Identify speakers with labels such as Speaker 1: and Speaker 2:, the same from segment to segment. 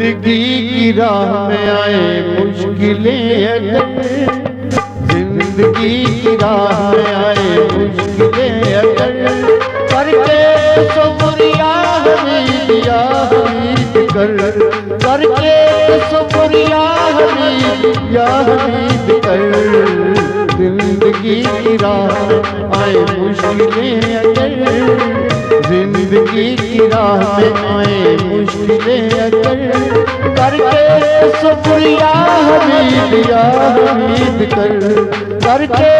Speaker 1: जिंदगी की राह में आए मुश्किलें अगर, जिंदगी की राह में आए मुश्किलें अगर, करके शुक्रिया हमीद या हमीद कर, करके शुक्रिया हमीद या हमीद कर। जिंदगी की राह में आए मुश्किलें अगर, जिंदगी की राह में आए मुश्किलें अगर, करके शुक्रिया हमीद या हमीद कर, करके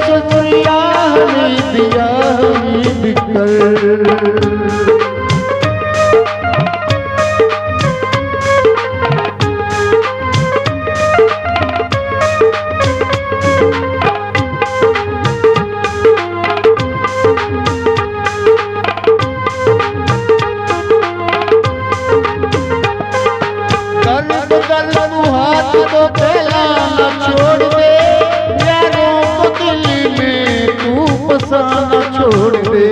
Speaker 1: शुक्रिया हमीद या हमीद कर। हाथ को फैलाना छोड़ दे, यारों को दिल में तू बसाना छोड़ दे।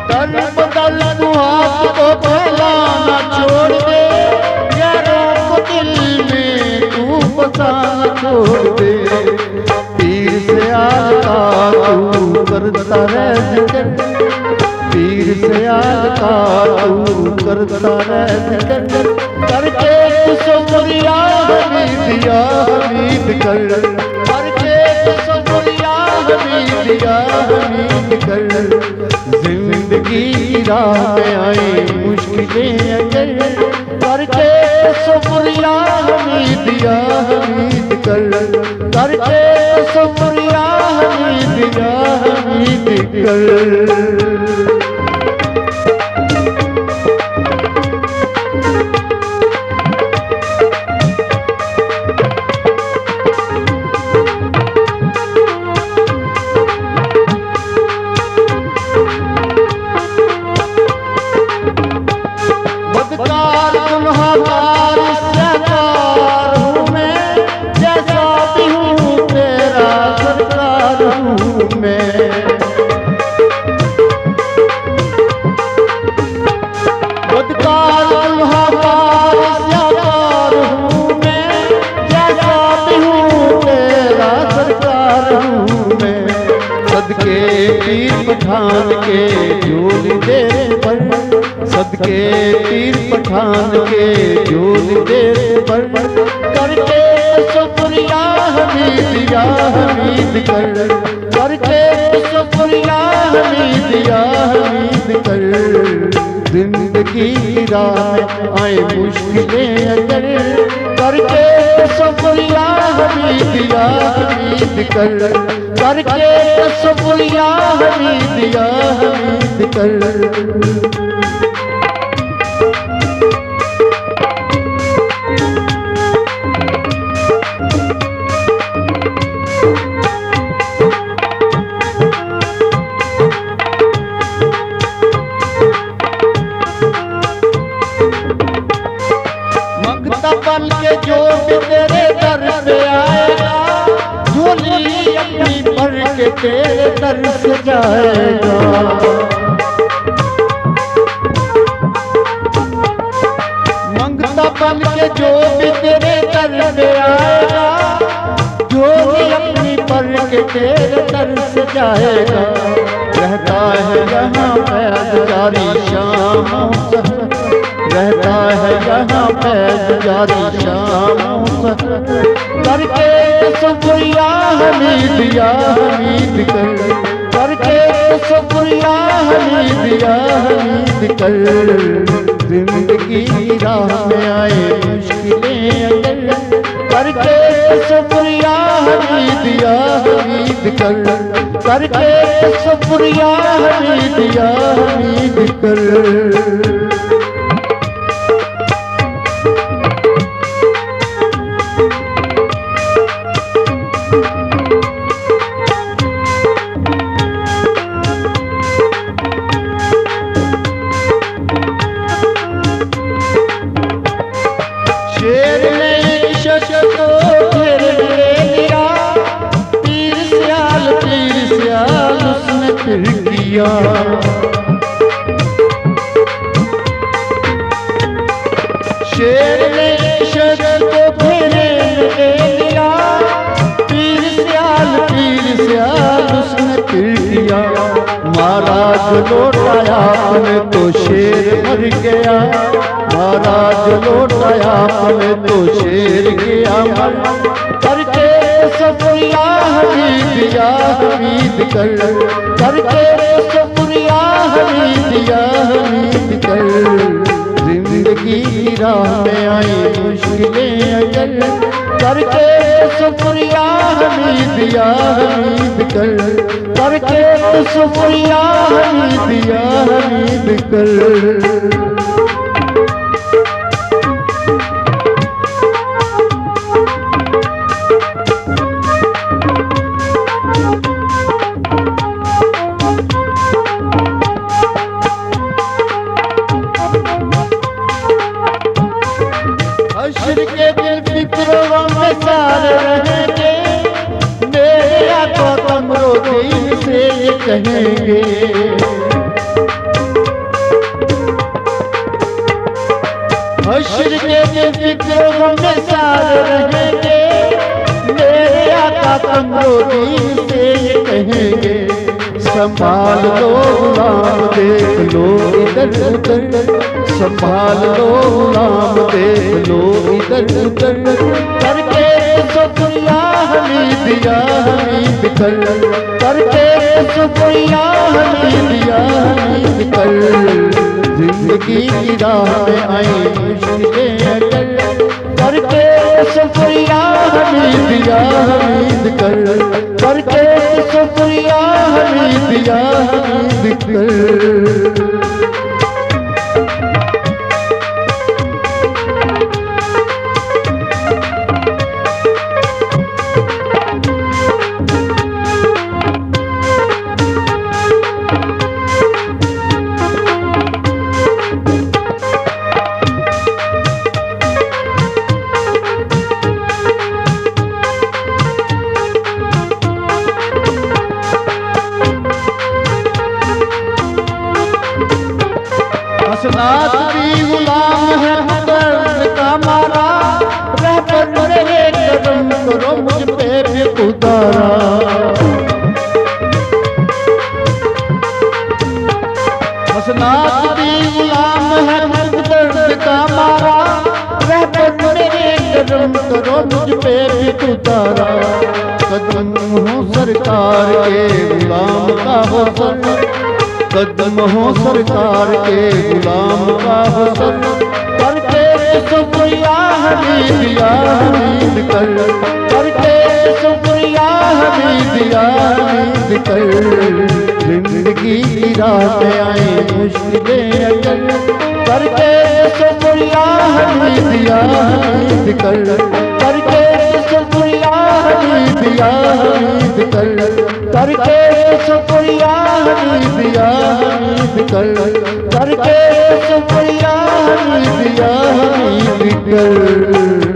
Speaker 1: दल बदल तू हाथ को फैलाना छोड़ दे, यारों को दिल में तू बसाना छोड़ दे। तीर से आज का तू करता रह जिक्र, तीर से आज का तू करता रह जिक्र, करके शुक्रिया हमीद या हमीद कर, करके शुक्रिया हमीद या हमीद कर। जिंदगी की राह में आई मुश्किलें अगर, करके शुक्रिया हमीद या हमीद कर, करके शुक्रिया हमीद या हमीद कर। बदकार गुनहगार सरकार हूँ मैं, जैसा भी हूँ तेरा सरकार हूँ मैं। बदकार गुनहगार सरकार हूँ मैं, जैसा भी हूँ तेरा सरकार हूँ मैं। सदके पीर पठान के झोली दे पर, सदके पीर पठान के झोली दे पर, करके शुक्रिया हमीद या हमीद कर, करके शुक्रिया हमीद या हमीद कर। जिंदगी की राह में आए मुश्किलें अगर, करके शुक्रिया हमीद या हमीद कर, करके शुक्रिया हमीद या हमीद कर। बन के जो भी तेरे दर पे आएगा, झोली अपनी भर के तेरे दर से जाएगा। मंगता बन के जो भी तेरे दर पे आएगा, झोली अपनी भर के तेरे दर से जाएगा। रहता है यहाँ पैद जारी शामों सहर, रहता है यहाँ पैद जारी शामों सहर, करके शुक्रिया हमीद या हमीद कर, करके शुक्रिया हमीद या हमीद कर। जिंदगी की राह में आए मुश्किलें अगर, करके शुक्रिया हमीद या हमीद कर, करके शुक्रिया हमीद या हमीद कर। शेर ने शश को घेर ले लिया, तीर सियाल उसने फिर किया। शेर ने शख्स को घेरे में ले लिया, पीर सियाल उसने पीर किया, महाराज लौटाया अपने तो शेर मर गया, महाराज लौटाया अपने तो शेर गया मर, करके शुक्रिया हमीद या हमीद कर, करके शुक्रिया हमीद या हमीद कर। जिंदगी की राह में आई मुश्किलें अगर, करके शुक्रिया हमीद या हमीद कर, करके शुक्रिया हमीद या हमीद कर। हश्र के दिन फिक्रों में सारे रहेंगे, मेरे आंखों कमरों दिल से ये कहेंगे। हश्र के दिन फिक्रों में सारे रहेंगे, मेरे आका कमरों दिल से ये कहेंगे। संभाल लो गुलाम देख लो इधर उधर, संभाल लो गुलाम देख लो इधर उधर, करके शुक्रिया हमीद या हमीद कर, करके शुक्रिया हमीद या हमीद कर। जिंदगी की राह में आई मुश्किलें अगर, करके शुक्रिया हमीद या हमीद कर, करके शुक्रिया हमीद या हमीद कर। हसनात भी गुलाम है दर्द का मारा, रहबर मेरे करम करो मुझ पे भी खुदारा। हसनात भी गुलाम है दर्द का मारा, रहबर मेरे करम करो मुझ पे भी खुदारा। कदम हो सरकार के गुलाम का हौसला, कदम हो सरकार के गुलाम का हसन, करके शुक्रिया हमीद या हमीद कर, करके शुक्रिया हमीद या हमीद कर। जिंदगी की राह में आई मुश्किलें अगर, करके शुक्रिया हमीद या हमीद कर, करके शुक्रिया हमीद या हमीद कर, करके शुक्रिया हमीद या हमीद कर, करके शुक्रिया हमीद या हमीद कर।